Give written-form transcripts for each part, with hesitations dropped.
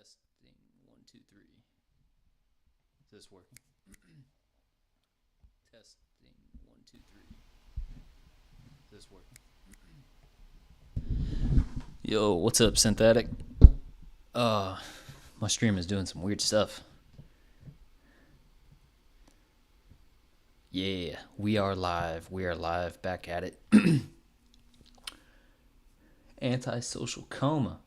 Testing 1, 2, 3. Is this working? Testing 1, 2, 3. Is this working? Yo, what's up, Synthetic? My stream is doing some weird stuff. Yeah, we are live. We are live, back at it. Antisocial Coma.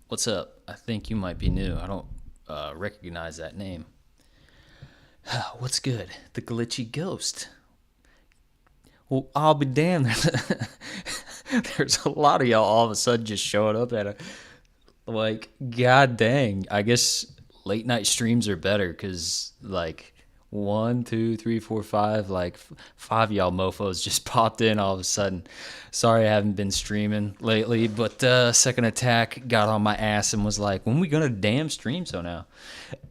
What's up? I think you might be new. I don't recognize that name. What's good? The Glitchy Ghost. Well, I'll be damned. There's a lot of y'all all of a sudden just showing up at a, like, god dang. I guess late night streams are better because, like, 1, 2, 3, 4, 5, like 5 y'all mofos just popped in all of a sudden. Sorry I haven't been streaming lately, but Second Attack got on my ass and was like, when we gonna damn stream so now?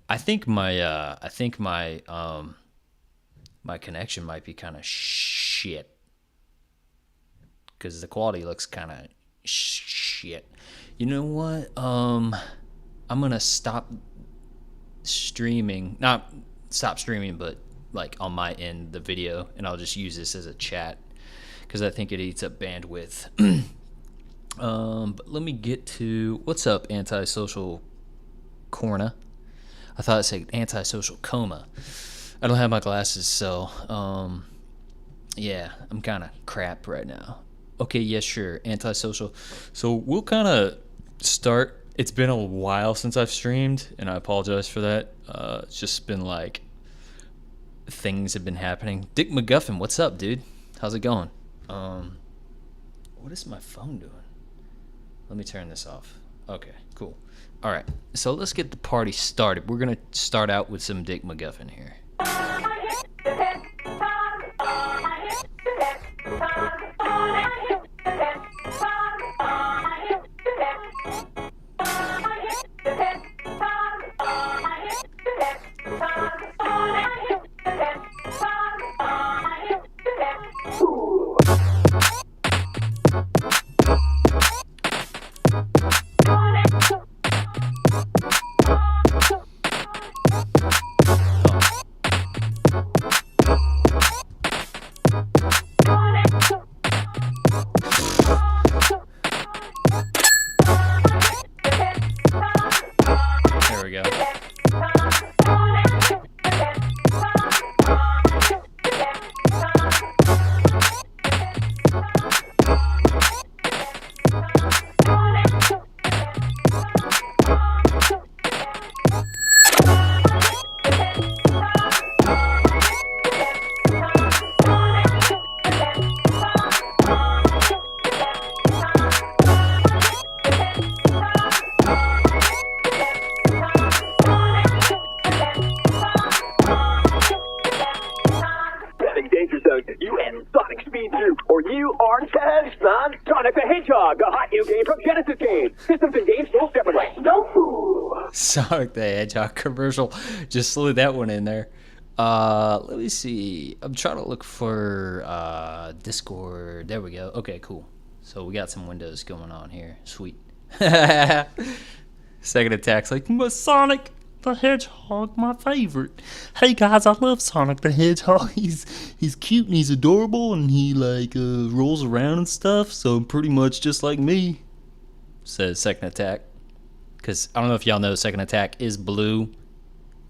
I think my my connection might be kind of shit because the quality looks kind of shit. You know what? I'm gonna stop streaming. Not stop streaming, but like on my end, the video, and I'll just use this as a chat because I think it eats up bandwidth. But let me get to what's up, Antisocial Corna. I thought it said Antisocial Coma. I don't have my glasses, so yeah, I'm kind of crap right now. Okay, yeah, sure, Antisocial. So we'll kind of start. It's been a while since I've streamed, and I apologize for that. It's just been like things have been happening. Dick McGuffin, what's up, dude? How's it going? What is my phone doing? Let me turn this off. Okay, cool. All right, so let's get the party started. We're gonna start out with some Dick McGuffin here. Sonic the Hedgehog commercial. Just slid that one in there. Let me see. I'm trying to look for Discord. There we go. Okay, cool. So we got some windows going on here. Sweet. Second Attack's like, Sonic the Hedgehog, my favorite. Hey guys, I love Sonic the Hedgehog. He's cute and he's adorable and he like rolls around and stuff. So pretty much just like me, says Second Attack. Because I don't know if y'all know, Second Attack is blue,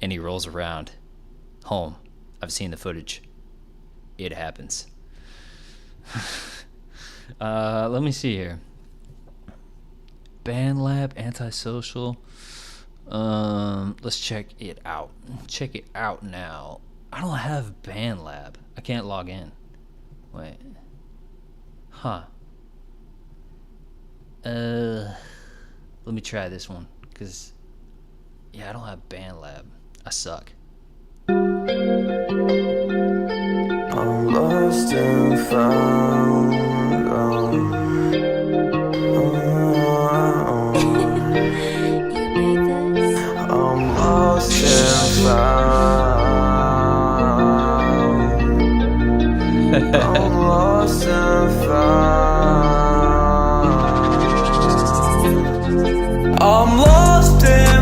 and he rolls around. Home. I've seen the footage. It happens. Let me see here. BandLab, Antisocial. Let's check it out. Check it out now. I don't have BandLab. I can't log in. Wait. Huh. Let me try this one, because, yeah, I don't have BandLab. I suck. I'm lost and found. I'm lost and found. I'm lost and found. I'm lost in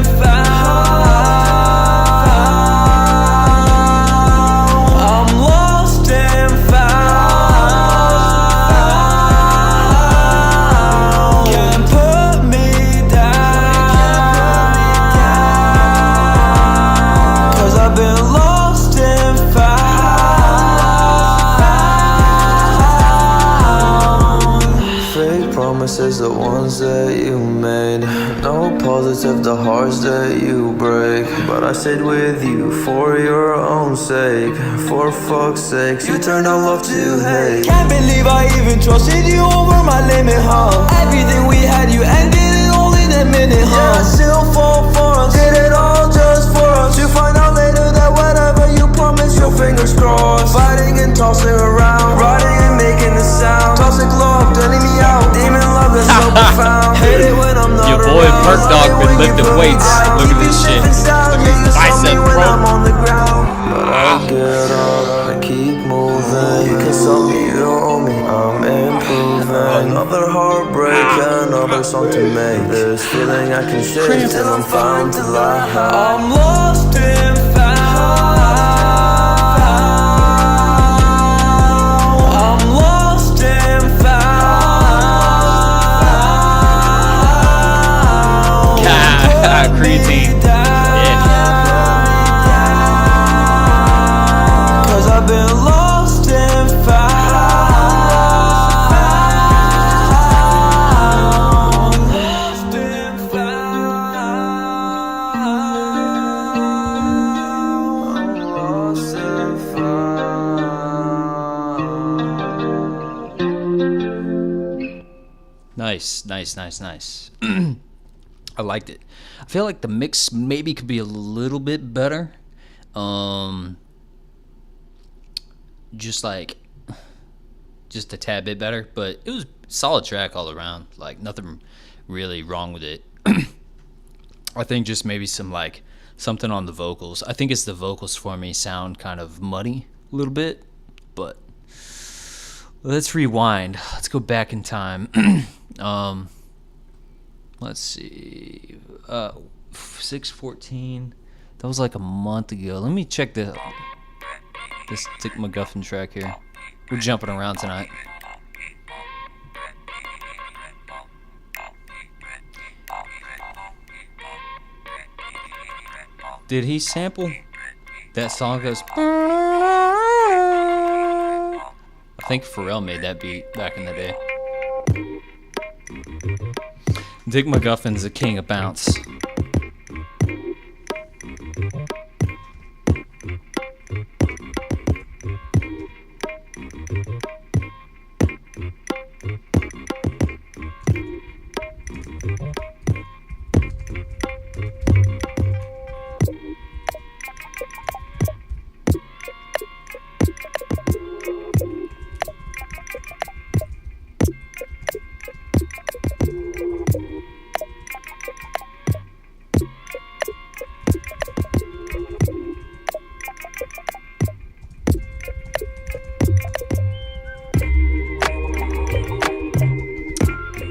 promises, the ones that you made. No positive, the hearts that you break. But I stayed with you for your own sake. For fuck's sakes, you turned our love to hate. Can't believe I even trusted you over my limit, huh? Everything we had, you ended it all in a minute, huh? Yeah, I still fall for us, did it all just for us. To find out later that whatever you promised, your fingers crossed. Fighting and tossing around, riding and making a sound. Toxic love, turning me out. Demon love is so profound. Hate it when I'm not Your boy around. Perk Dog been lifting weights. Look at this shit. Look at his bicep, When bro. I'm on the ground, but I get up and keep moving. You can sell me, you don't owe me. I'm improving. Another heartbreak, another song to make. This feeling I can shake till I'm found to lie. I'm lost and found. I'm lost and found. Creatine. Cause I've been lost and found. Lost and found. Lost and found. Nice. I liked it. I feel like the mix maybe could be a little bit better. Just a tad bit better, but it was a solid track all around. Like nothing really wrong with it. I think just maybe something on the vocals. I think it's the vocals for me sound kind of muddy a little bit, but let's rewind. Let's go back in time. Let's see. 6/14. That was like a month ago. Let me check this Dick McGuffin track here. We're jumping around tonight. Did he sample that song? Goes. I think Pharrell made that beat back in the day. Dick McGuffin's the king of bounce.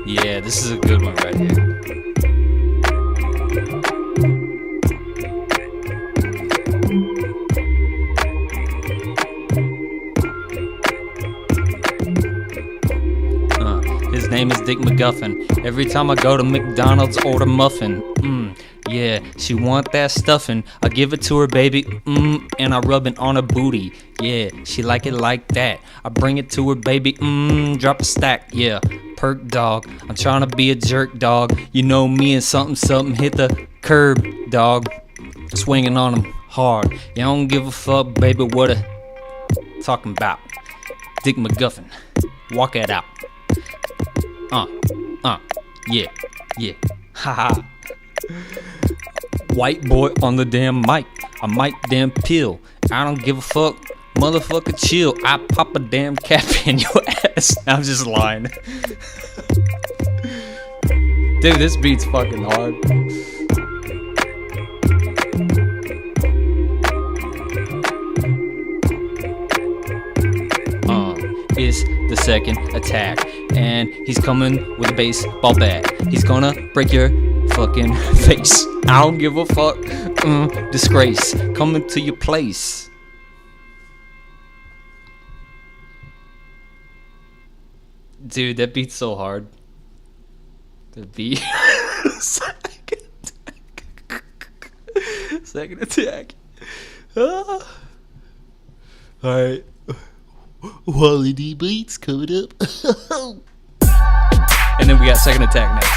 Yeah, this is a good one right here. His name is Dick McGuffin. Every time I go to McDonald's, order muffin. Yeah, she want that stuffing. I give it to her, baby. And I rub it on her booty. Yeah, she like it like that. I bring it to her, baby. Drop a stack. Yeah, Perk Dog. I'm trying to be a jerk, dog. You know me and something hit the curb, dog. Swinging on them hard. You don't give a fuck, baby. What a talking about? Dick McGuffin. Walk it out. Yeah, haha. White boy on the damn mic. I might damn peel. I don't give a fuck. Motherfucker, chill. I pop a damn cap in your ass. I'm just lying. Dude, this beat's fucking hard. Is the second attack, and he's coming with a baseball bat. He's gonna break your fucking face. I don't give a fuck. Disgrace coming to your place. Dude, that beat's so hard. The beat. Second attack. Alright. Wally D Beats coming up. And then then we got Second Attack next.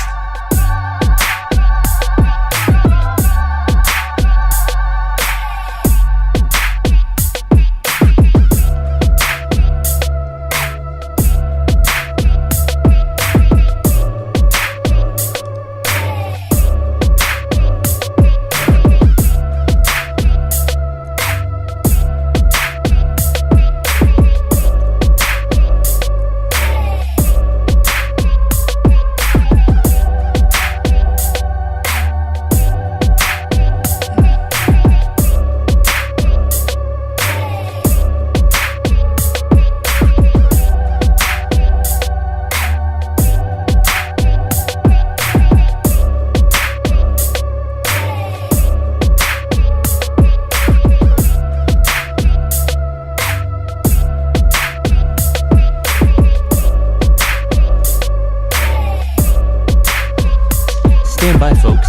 Stand by, folks.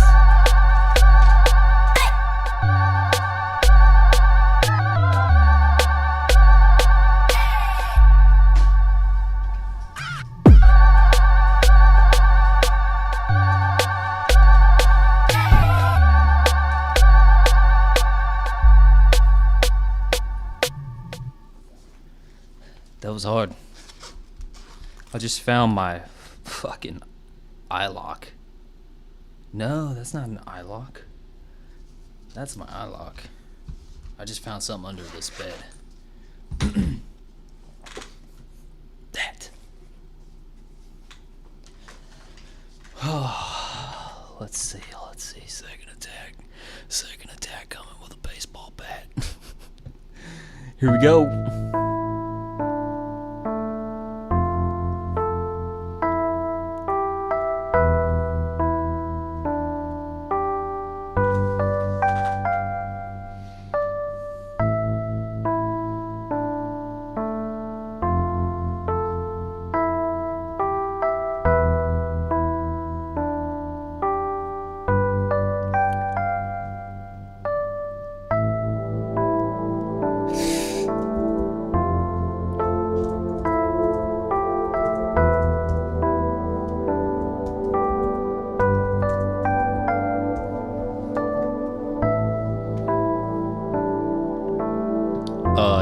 That was hard. I just found my fucking eye lock. No, that's not an eye lock. That's my eye lock. I just found something under this bed. That. Oh, let's see. Second Attack coming with a baseball bat. Here we go.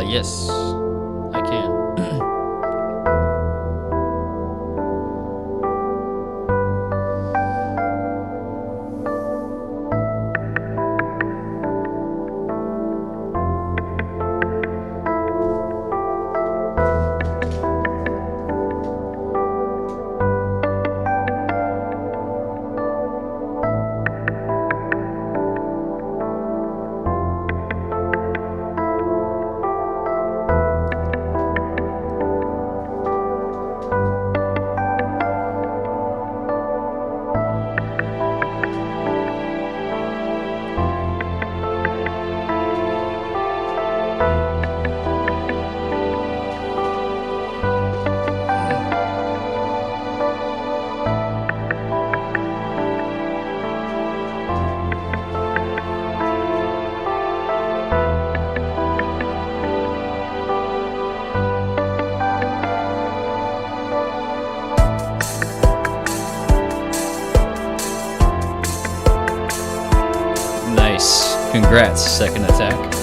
Yes, I can. Nice. Congrats, Second Attack.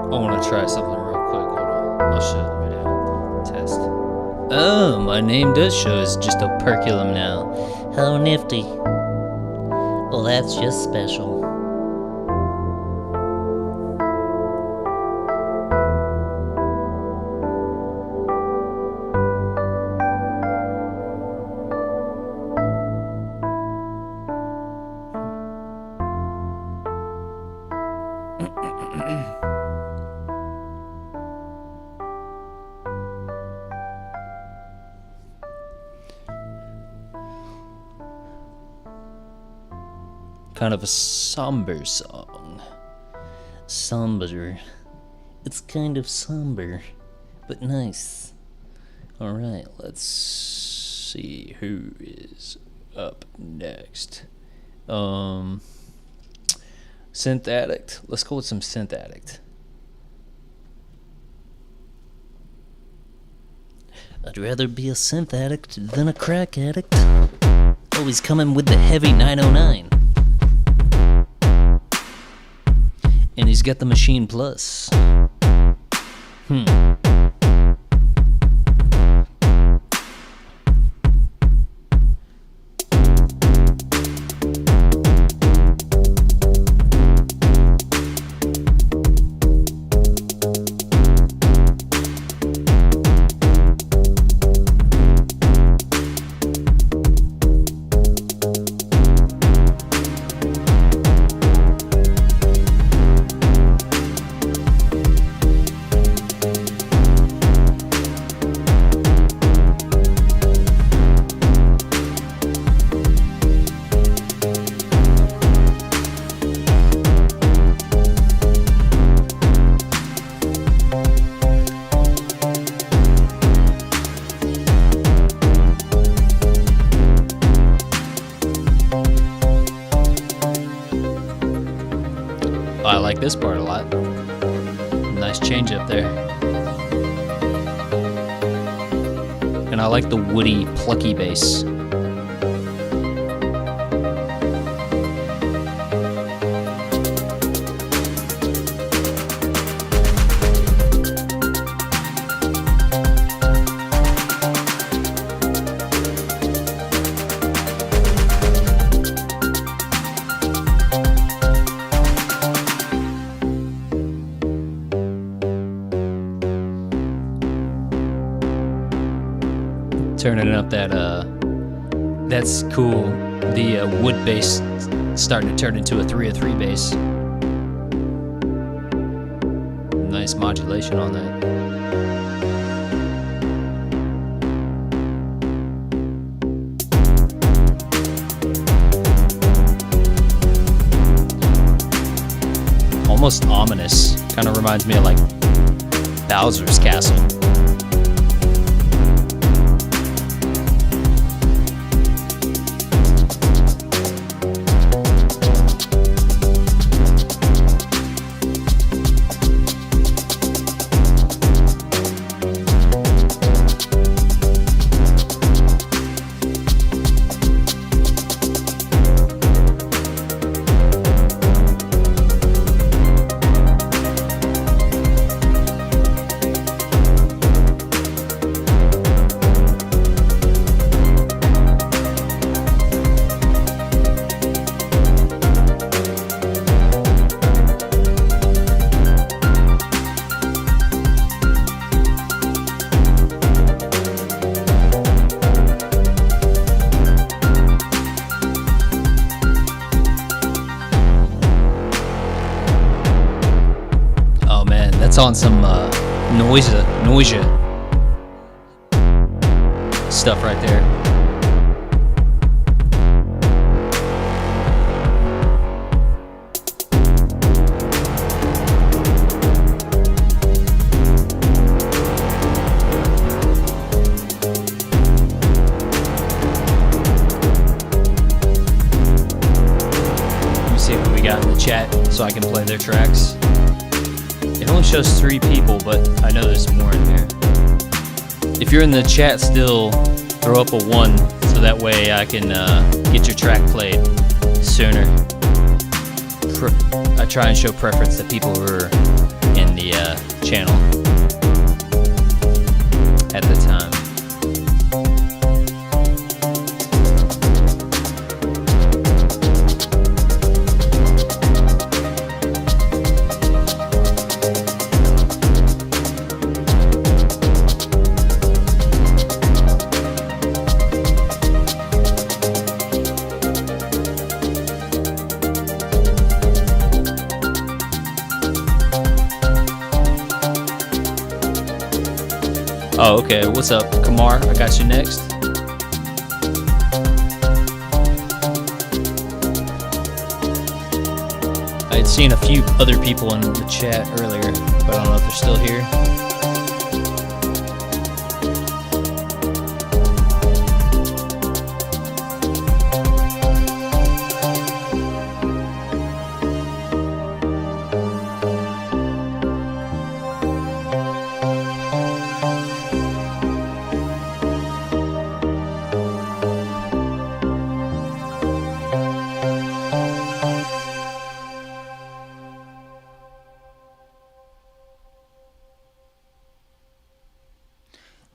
I want to try something real quick. Hold on. I'll show the video. Test. Oh, my name does show as just operculum now. How nifty. Well, that's just special. kind of a somber song. Somber. It's kind of somber, but nice. Alright, let's see who is up next. Synth Addict. Let's go with some Synth Addict. I'd rather be a synth addict than a crack addict. Always coming with the heavy 909. And he's got the Machine Plus. I like this part a lot. Nice change up there. And I like the woody, plucky bass. Turning up that's cool. The wood bass starting to turn into a 303 bass. Nice modulation on that. Almost ominous. Kind of reminds me of like Bowser's Castle. On some Noisia stuff right there. Let me see what we got in the chat so I can play their tracks. It only shows 3 people, but I know there's more in there. If you're in the chat still, throw up a 1 so that way I can get your track played sooner. I try and show preference to people who are in the channel at the time. Oh, okay. What's up, Kamar? I got you next. I had seen a few other people in the chat earlier, but I don't know if they're still here.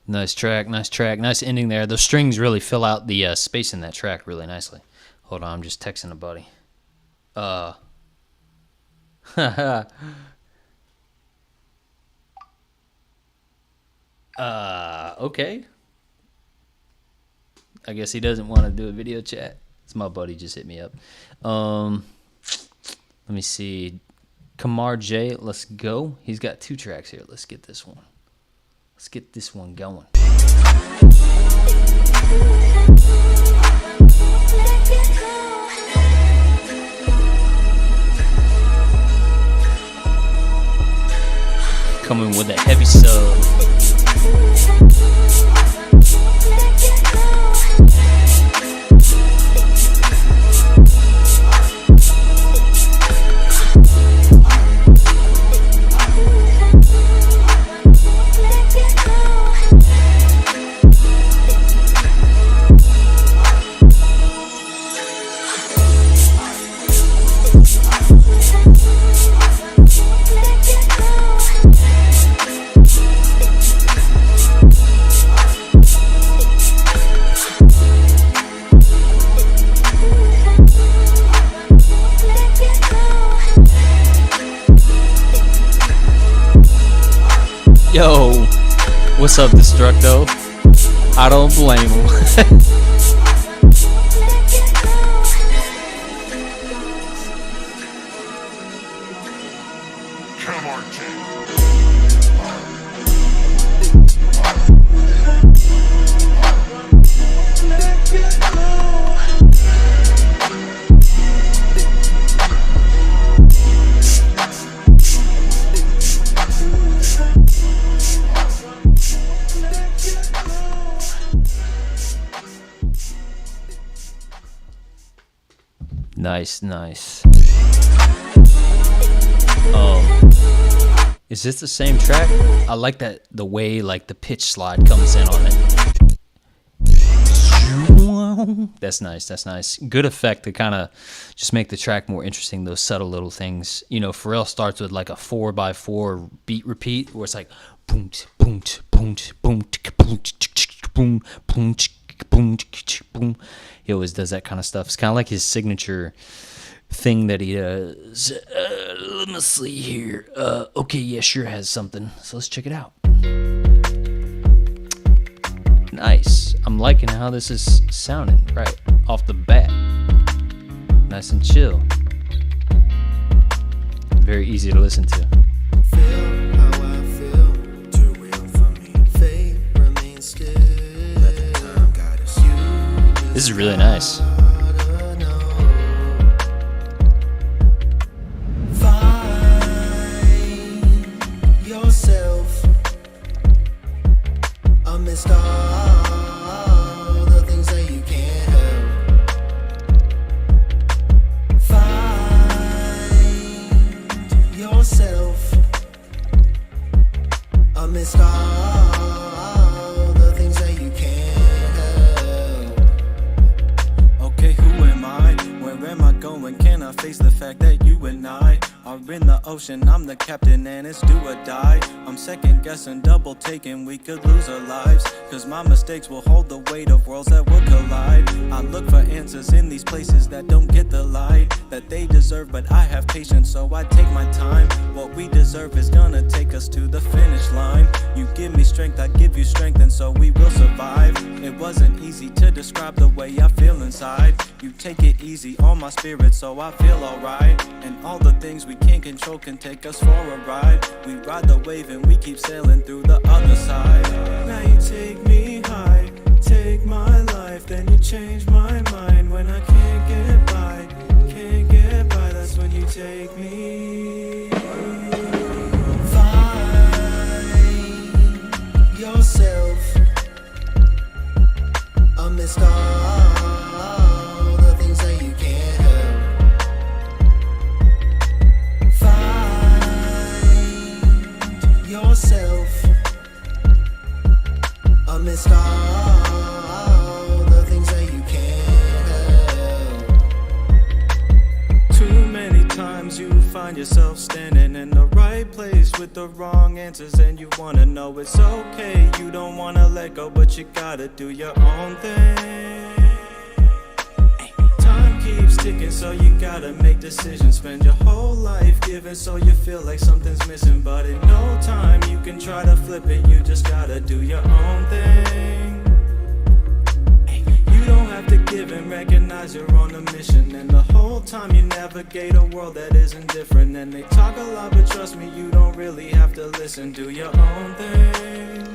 Nice track, nice ending there. Those strings really fill out the space in that track really nicely. Hold on, I'm just texting a buddy. Okay. I guess he doesn't want to do a video chat. It's my buddy just hit me up. Let me see. Kamar J, let's go. He's got 2 tracks here. Let's get this one. Let's get this one going. Coming with a heavy sub. Yo, what's up, Destructo? I don't blame him. Nice. Is this the same track? I like that, the way like the pitch slide comes in on it. That's nice. Good effect to kind of just make the track more interesting, those subtle little things. You know, Pharrell starts with like a 4x4 beat repeat where it's like boom, boom, boom, boom, boom, boom, boom, boom, boom. He always does that kind of stuff. It's kind of like his signature thing that he does. Let me see here. Okay, yeah, sure has something. So let's check it out. Nice. I'm liking how this is sounding right off the bat. Nice and chill. Very easy to listen to. This is really nice. Find yourself amidst all the things that you can't help. Find yourself amidst all the things that you can't help. Okay, who am I? Where am I going? Can I face the fact that you and I are in the ocean? I'm the captain and it's do or die. I'm second guessing, double taking, we could lose our lives. Cause my mistakes will hold the weight of worlds that will collide. I look for answers in these places that don't get the light that they deserve, but I have patience, so I take my time. What we deserve is gonna take us to the finish line. You give me strength, I give you strength, and so we will survive. It wasn't easy to describe the way I feel inside. You take it easy on my spirit, so I feel alright. And all the things we can't control can take us for a ride. We ride the wave and we keep sailing through the other side. Now you take me high, take my life, then you change my mind. When I can't get by, that's when you take me. Find yourself amidst all the things that you can't help. Find yourself amidst all the things that you can't help. Too many times you find yourself standing in the right place with the wrong answers, and you wanna know it's okay. You don't wanna let go, but you gotta do your own thing. Time keeps ticking, so you gotta make decisions. Spend your whole life giving, so you feel like something's missing. But in no time you can try to flip it. You just gotta do your own thing. You don't have to give and recognize you're on a mission. And the whole time you navigate a world that isn't different. And they talk a lot, but trust me, you don't really have to listen. Do your own thing.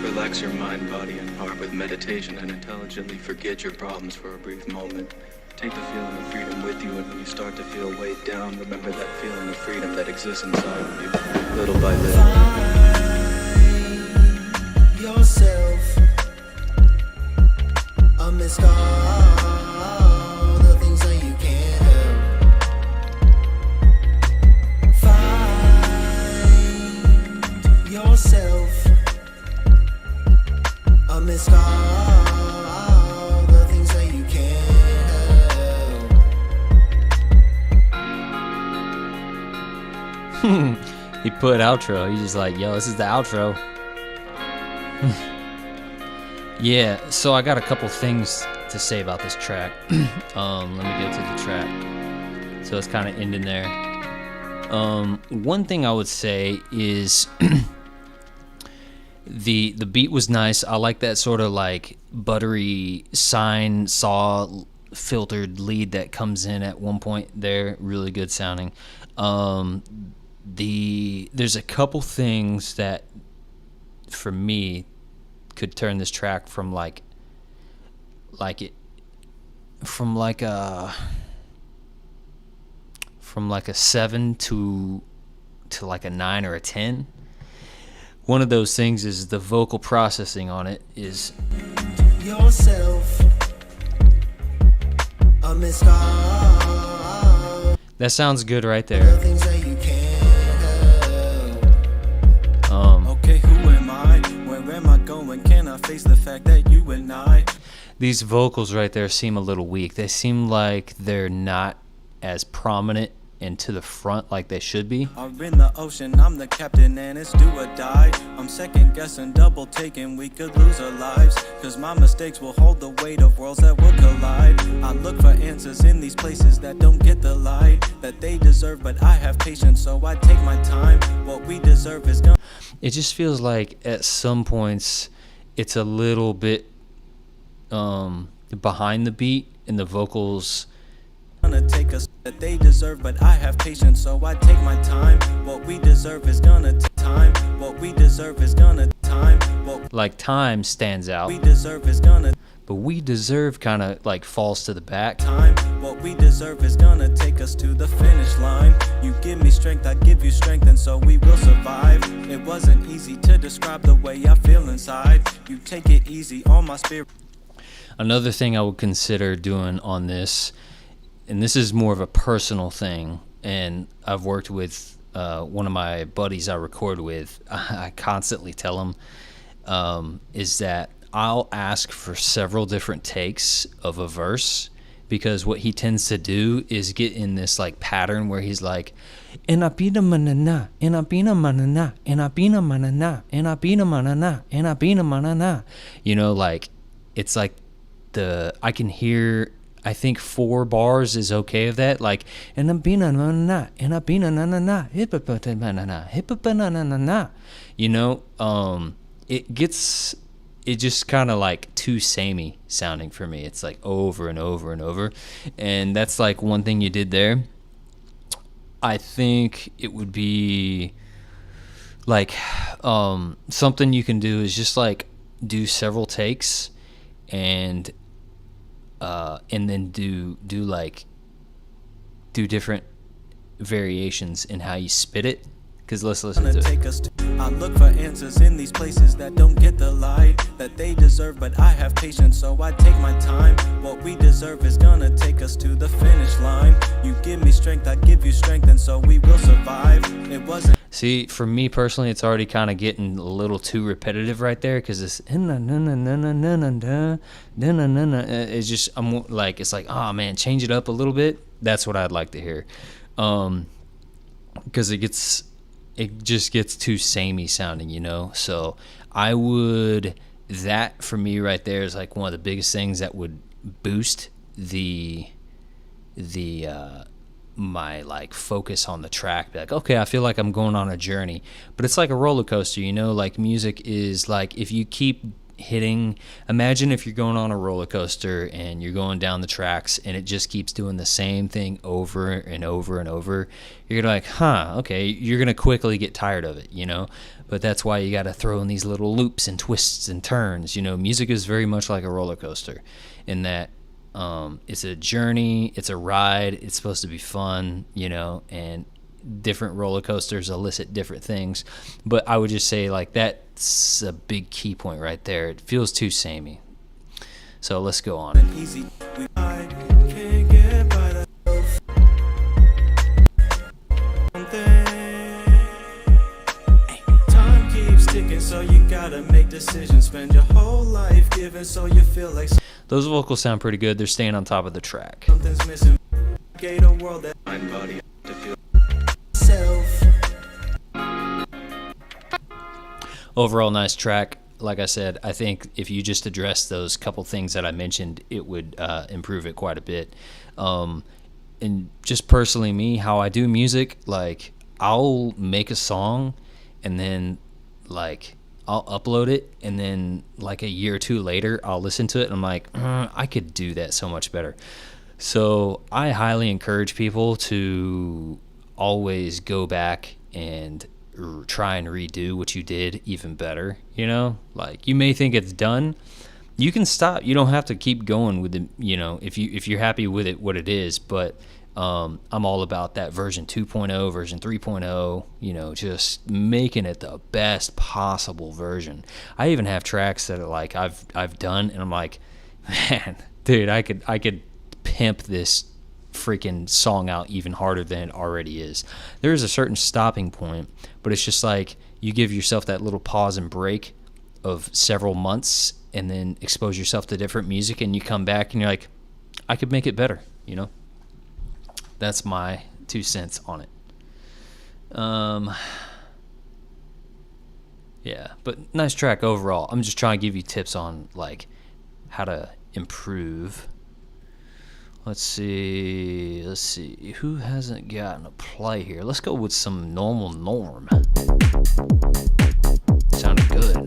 Relax your mind, body, and heart with meditation and intelligently forget your problems for a brief moment. Take the feeling of freedom with you, and when you start to feel weighed down, remember that feeling of freedom that exists inside of you, little by little. Find yourself amidst all the things that you can't help. Find yourself amidst all the things that you can't help. He put outro. He's just like, yo, this is the outro. Yeah, so I got a couple things to say about this track. Let me get to the track. So it's kind of ending there. One thing I would say is the beat was nice. I like that sort of like buttery sine saw filtered lead that comes in at one point there. Really good sounding. There's a couple things that for me could turn this track from like a 7 to like a 9 or a 10. One of those things is the vocal processing on it is Yourself amidst all that sounds good right the there. things that you can't help. Okay, who am I? Where am I going? Can I face the fact that you and I? These vocals right there seem a little weak. They seem like they're not as prominent and to the front like they should be. Are in the ocean, I'm the captain and it's do or die. I'm second guessing, double taking, we could lose our lives. Cause my mistakes will hold the weight of worlds that will collide. I look for answers in these places that don't get the light that they deserve, but I have patience, so I take my time. What we deserve is gonna It just feels like at some points it's a little bit behind the beat and the vocals. take us that they deserve, but I have patience, so I take my time. What we deserve is gonna time. What we deserve is gonna time. What Like time stands out, we deserve is gonna but we deserve kind of like falls to the back. time. What we deserve is gonna take us to the finish line. You give me strength, I give you strength, and so we will survive. It wasn't easy to describe the way I feel inside. You take it easy on my spirit. Another thing I would consider doing on this, and this is more of a personal thing, and I've worked with one of my buddies I record with. I constantly tell him is that I'll ask for several different takes of a verse, because what he tends to do is get in this like pattern where he's like, and I beat a manana, and I beat a manana, and I beat a manana, and I beat a manana, and I beat a manana. You know, like it's like I can hear, I think 4 bars is okay of that, like, and I'm being a na and I'm being a na na na na, you know, it just kind of like too samey sounding for me. It's like over and over and over, and that's like one thing you did there. I think it would be like something you can do is just like do several takes and then do like do different variations in how you spit it. Because let's listen Gonna to it. take us to. I look for answers in these places that don't get the light that they deserve, but I have patience, so I take my time. What we deserve is gonna take us to the finish line. You give me strength, I give you strength, and so we will survive. It wasn't. See, for me personally, it's already kind of getting a little too repetitive right there, because it's it's just, I'm like, it's like, oh man, change it up a little bit. That's what I'd like to hear, because it just gets too samey sounding, you know. So that for me right there is like one of the biggest things that would boost my like focus on the track. Be like, okay, I feel like I'm going on a journey, but it's like a roller coaster, you know. Like music is like, if you keep hitting, imagine if you're going on a roller coaster and you're going down the tracks and it just keeps doing the same thing over and over and over, you're gonna like, okay, you're gonna quickly get tired of it, you know. But that's why you got to throw in these little loops and twists and turns, you know. Music is very much like a roller coaster in that it's a journey, it's a ride, it's supposed to be fun, you know, and different roller coasters elicit different things. But I would just say, like, that's a big key point right there. It feels too samey. So let's go on. Easy. I can't get by the time keeps ticking, so you gotta make decisions. Spend your whole life giving, so you feel like Those vocals sound pretty good. They're staying on top of the track. something's missing. Gate a world that Mind, body, to feel. self. Overall, nice track. Like I said, I think if you just address those couple things that I mentioned, it would improve it quite a bit. And just personally, me, how I do music, like, I'll make a song and then, like, I'll upload it, and then, like, a year or two later, I'll listen to it, and I'm like, I could do that so much better. So I highly encourage people to always go back and try and redo what you did even better, you know. Like, you may think it's done, you can stop, you don't have to keep going with it, you know, if you're happy with it what it is. But I'm all about that version 2.0, version 3.0, you know, just making it the best possible version. I even have tracks that are like I've done, and I'm like, man, dude, I could pimp this freaking song out even harder than it already is. There is a certain stopping point, but it's just like you give yourself that little pause and break of several months, and then expose yourself to different music, and you come back and you're like, I could make it better, you know. That's my 2 cents on it. Yeah, but nice track overall. I'm just trying to give you tips on, like, how to improve. Let's see. Who hasn't gotten a play here? Let's go with some Normal Norm. Sounded good.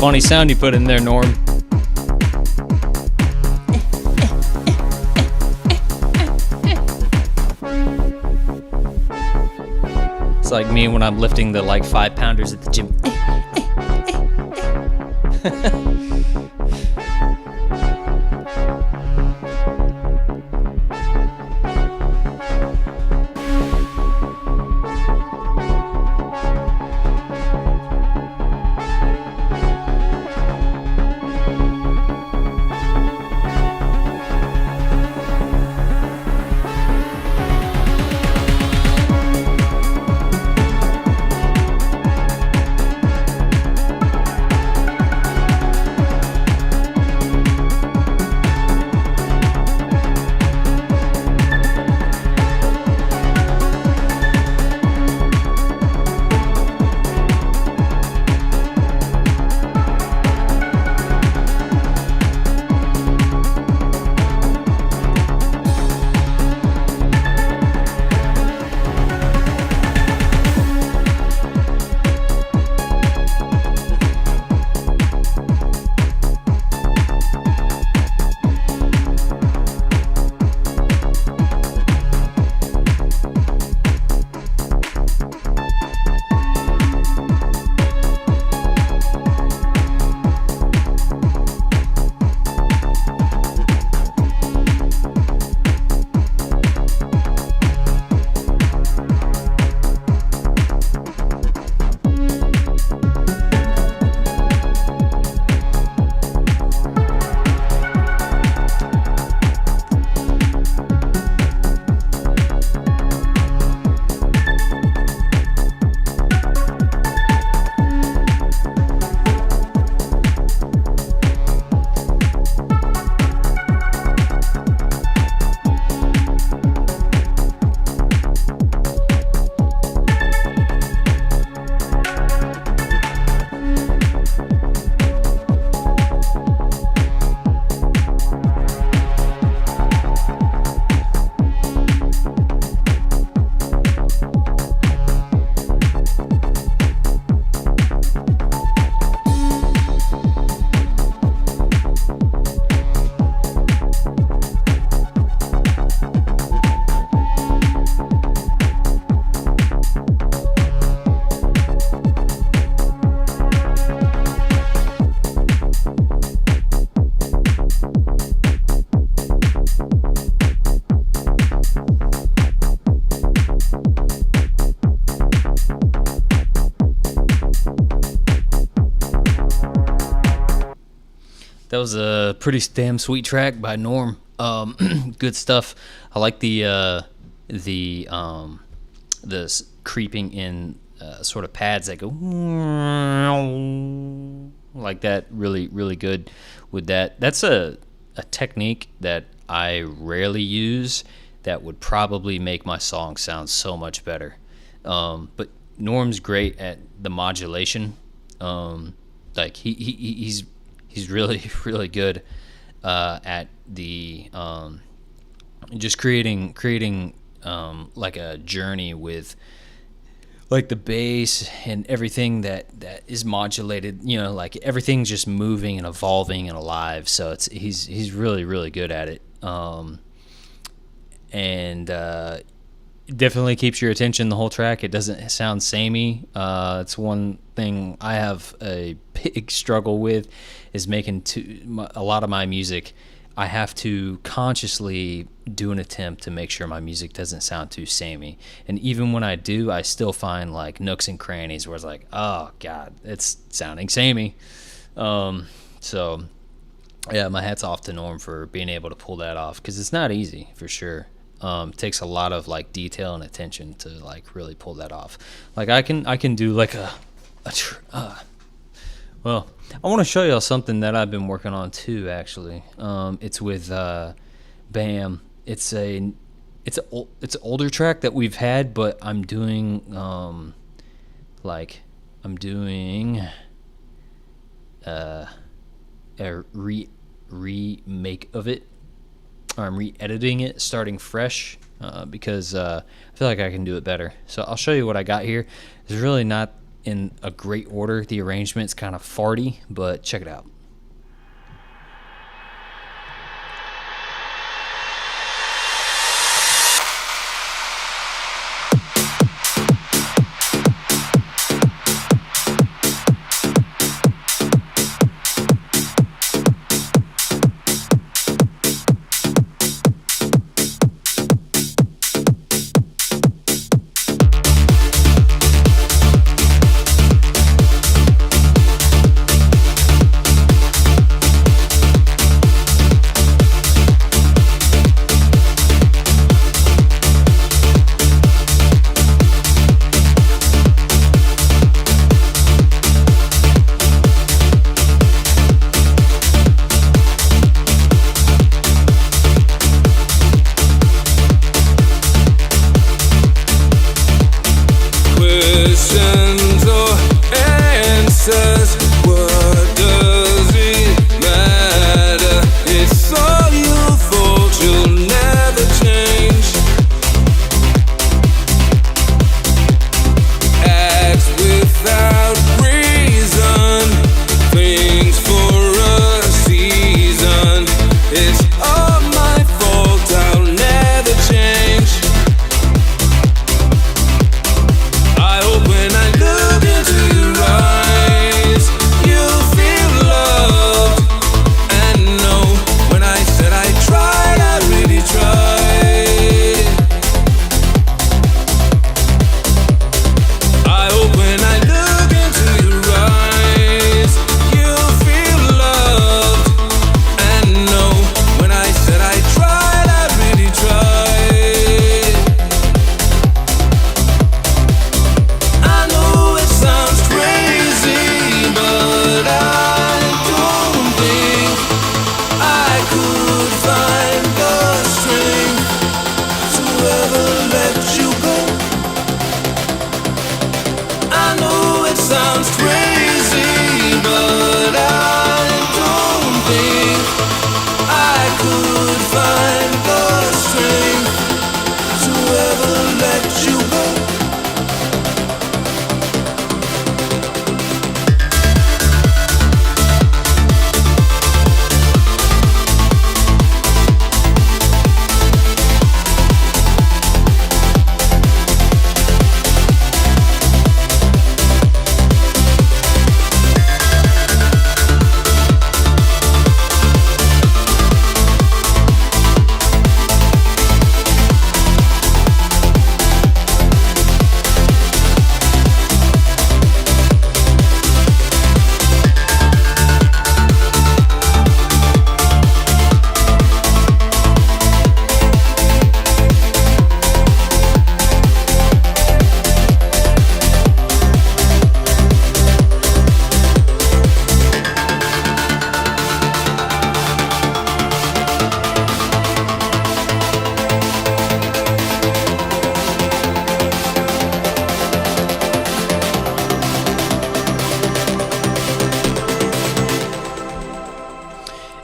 funny sound you put in there, Norm. It's like me when I'm lifting the like 5-pounders at the gym. That was a pretty damn sweet track by Norm. Good stuff. I like the creeping in sort of pads that go like that. Really, really good with that. That's a technique that I rarely use that would probably make my song sound so much better. But Norm's great at the modulation. Like he's really, really good at the just creating like a journey with like the bass and everything that is modulated. You know, like everything's just moving and evolving and alive. So he's really, really good at it. And definitely keeps your attention the whole track. It doesn't sound samey. It's one thing I have a big struggle with is making a lot of my music. I have to consciously do an attempt to make sure my music doesn't sound too samey. And even when I do, I still find like nooks and crannies where it's like, oh God, it's sounding samey. So yeah, my hat's off to Norm for being able to pull that off, because it's not easy for sure. It takes a lot of like detail and attention to like really pull that off. Like I can do like well, I want to show y'all something that I've been working on too. Actually, it's with BAM. It's an older track that we've had, but I'm doing a remake of it. I'm re-editing it, starting fresh, because I feel like I can do it better. So I'll show you what I got here. It's really not in a great order. The arrangement's kind of farty, but check it out.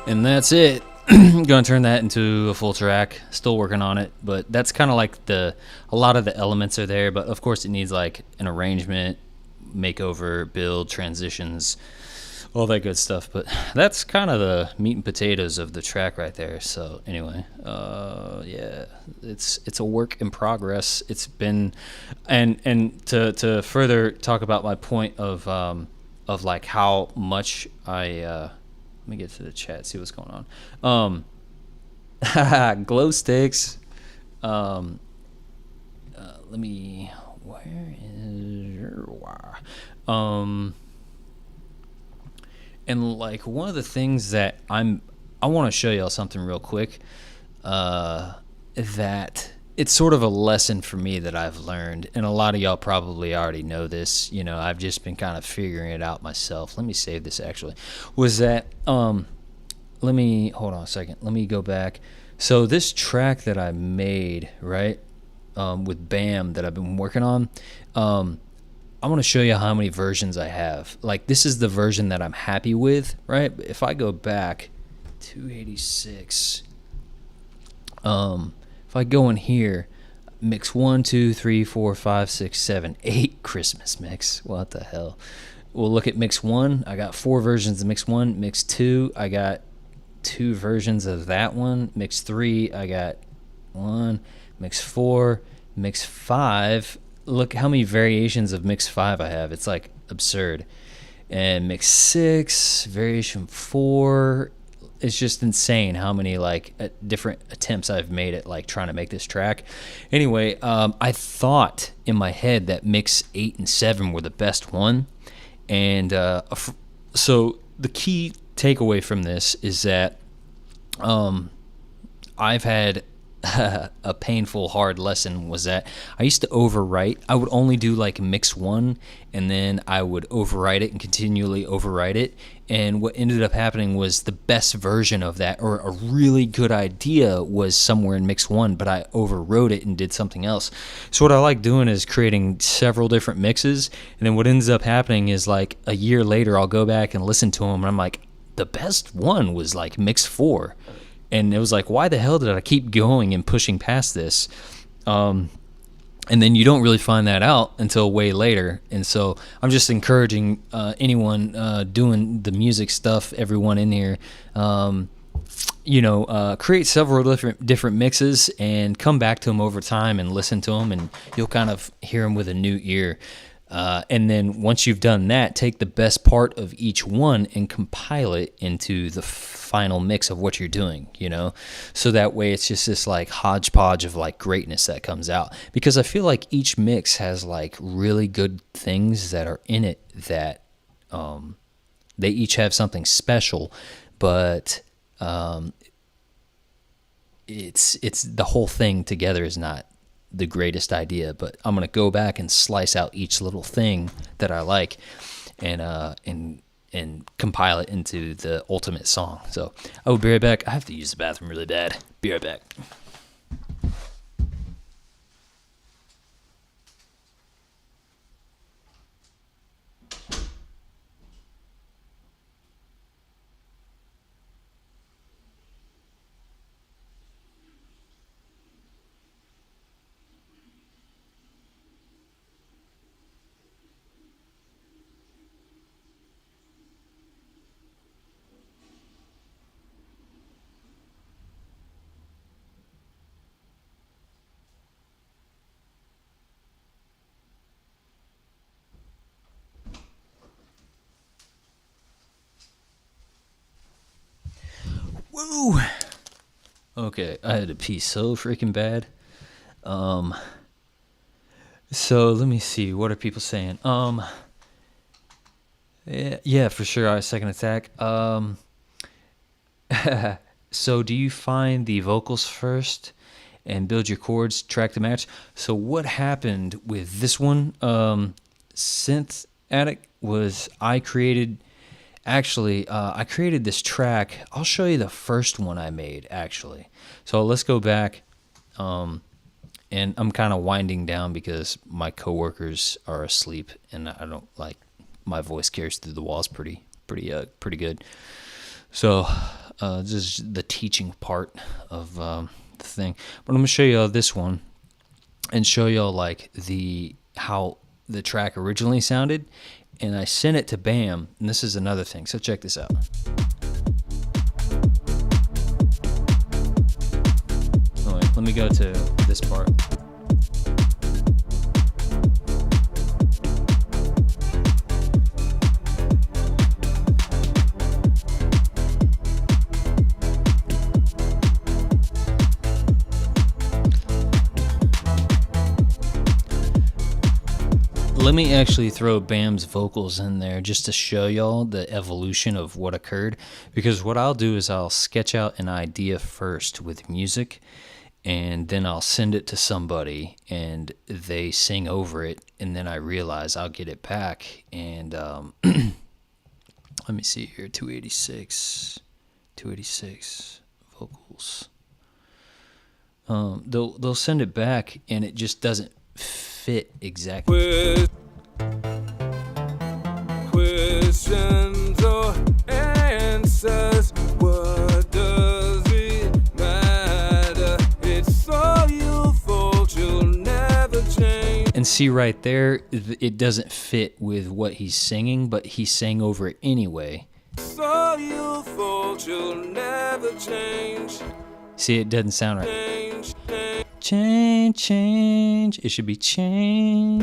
And that's it. Gonna turn that into a full track. Still working on it, but that's kind of like a lot of the elements are there, but of course it needs like an arrangement, makeover, build, transitions, all that good stuff. But that's kind of the meat and potatoes of the track right there. So anyway, yeah, it's a work in progress. It's been, and to further talk about my point of like how much I let me get to the chat, see what's going on. Glow sticks. Let me. Where is your? And like one of the things that I want to show y'all something real quick. That it's sort of a lesson for me that I've learned, and a lot of y'all probably already know this. You know, I've just been kind of figuring it out myself. Let me save this actually. Was that let me hold on a second. Let me go back. So this track that I made, right, with BAM that I've been working on, I want to show you how many versions I have. Like this is the version that I'm happy with, right? If I go back 286, if I go in here, mix 1, 2, 3, 4, 5, 6, 7, 8 Christmas mix. What the hell? We'll look at mix 1. I got 4 versions of mix 1. Mix 2, I got 2 versions of that one. Mix 3, I got 1. Mix 4, mix 5. Look how many variations of mix 5 I have. It's like absurd. And mix 6, variation 4. It's just insane how many like different attempts I've made at like trying to make this track. Anyway, I thought in my head that mix 8 and 7 were the best one. And so the key takeaway from this is that I've had a painful, hard lesson was that I used to overwrite. I would only do like mix 1, and then I would overwrite it and continually overwrite it. And what ended up happening was the best version of that, or a really good idea, was somewhere in mix 1, but I overwrote it and did something else. So what I like doing is creating several different mixes, and then what ends up happening is like a year later I'll go back and listen to them, and I'm like, the best one was like mix 4. And it was like, why the hell did I keep going and pushing past this? And then you don't really find that out until way later. And so I'm just encouraging anyone doing the music stuff, everyone in here, create several different mixes and come back to them over time and listen to them, and you'll kind of hear them with a new ear. And then once you've done that, take the best part of each one and compile it into the final mix of what you're doing, so that way it's just this like hodgepodge of like greatness that comes out, because I feel like each mix has like really good things that are in it that they each have something special, but it's the whole thing together is not the greatest idea. But I'm gonna go back and slice out each little thing that I like and compile it into the ultimate song. So I will be right back. I have to use the bathroom really bad. Be right back. Woo! Okay, I had to pee so freaking bad. So let me see. What are people saying? Yeah, for sure. I second attack. So do you find the vocals first and build your chords, track to match? So what happened with this one, Synth Addict, was I created this track. I'll show you the first one I made, actually. So let's go back. And I'm kind of winding down because my coworkers are asleep, and I don't like my voice carries through the walls pretty good. So this is the teaching part of the thing. But I'm gonna show you this one and show y'all like how the track originally sounded. And I sent it to BAM, and this is another thing. So check this out. Oh, wait, let me go to this part. Let me actually throw BAM's vocals in there just to show y'all the evolution of what occurred, because what I'll do is I'll sketch out an idea first with music, and then I'll send it to somebody and they sing over it, and then I realize I'll get it back. And let me see here, 286 vocals. They'll send it back and it just doesn't fit exactly. Questions or answers, what does it matter? It's all your fault, you'll see right there, it doesn't fit with what he's singing, but he sang over it anyway. So you thought you'll never change. See, it doesn't sound right. Change, change, Change, change. It should be change.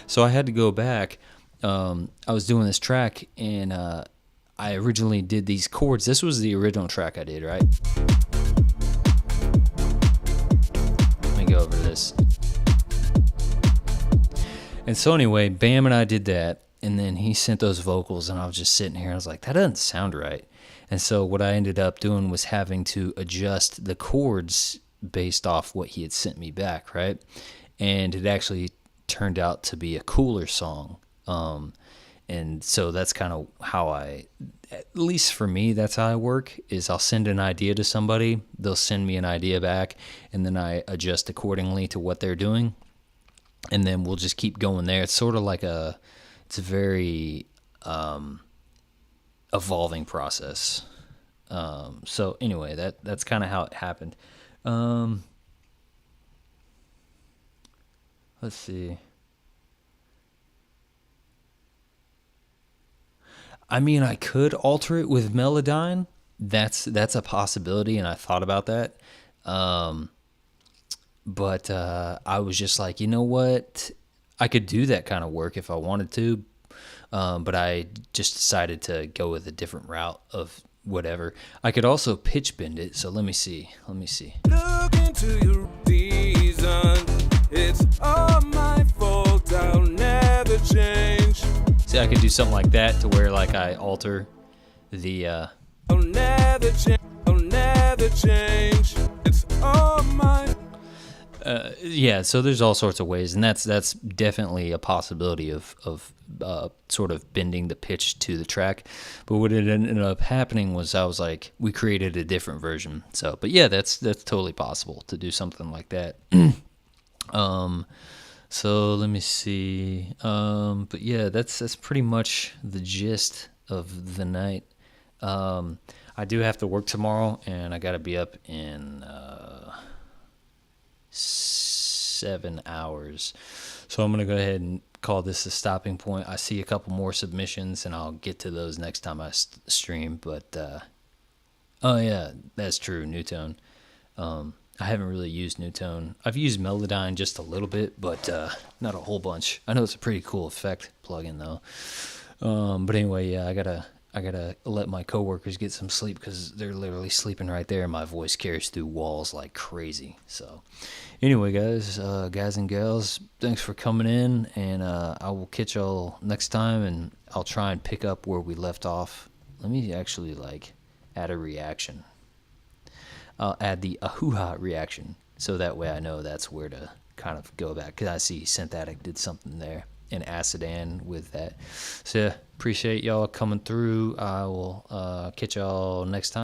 So I had to go back. I was doing this track, and I originally did these chords. This was the original track I did, right? Let me go over this. And so anyway, Bam and I did that, and then he sent those vocals, and I was just sitting here. I was like, that doesn't sound right. And so what I ended up doing was having to adjust the chords based off what he had sent me back, right? And it actually turned out to be a cooler song. And so that's kind of how at least for me, that's how I work, is I'll send an idea to somebody, they'll send me an idea back, and then I adjust accordingly to what they're doing. And then we'll just keep going there. It's sort of like it's a very evolving process. So anyway, that's kind of how it happened. Let's see. I mean, I could alter it with Melodyne. That's a possibility, and I thought about that. But I was just like, you know what? I could do that kind of work if I wanted to. But I just decided to go with a different route of whatever. I could also pitch bend it. So let me see. look into your reason. It's all my fault, I'll never change. See, I could do something like that to where like I alter the I'll never change, I'll never change. It's all my yeah, so there's all sorts of ways, and that's definitely a possibility of sort of bending the pitch to the track. But what it ended up happening was I was like, we created a different version. So, but yeah, that's totally possible to do something like that. So let me see. But yeah, that's pretty much the gist of the night. I do have to work tomorrow, and I got to be up in 7 hours. So I'm going to go ahead and call this a stopping point. I see a couple more submissions, and I'll get to those next time I stream. But, oh yeah, that's true, Newtone. I haven't really used Newtone. I've used Melodyne just a little bit, but not a whole bunch. I know it's a pretty cool effect plugin, though. But anyway, yeah, I gotta let my coworkers get some sleep because they're literally sleeping right there, and my voice carries through walls like crazy. So anyway, guys and gals, thanks for coming in, and I will catch y'all next time, and I'll try and pick up where we left off. Let me actually add a reaction. I'll add the ahoo-ha reaction, so that way I know that's where to kind of go back, because I see Synthetic did something there, and Acidan with that. So yeah, appreciate y'all coming through. I will catch y'all next time.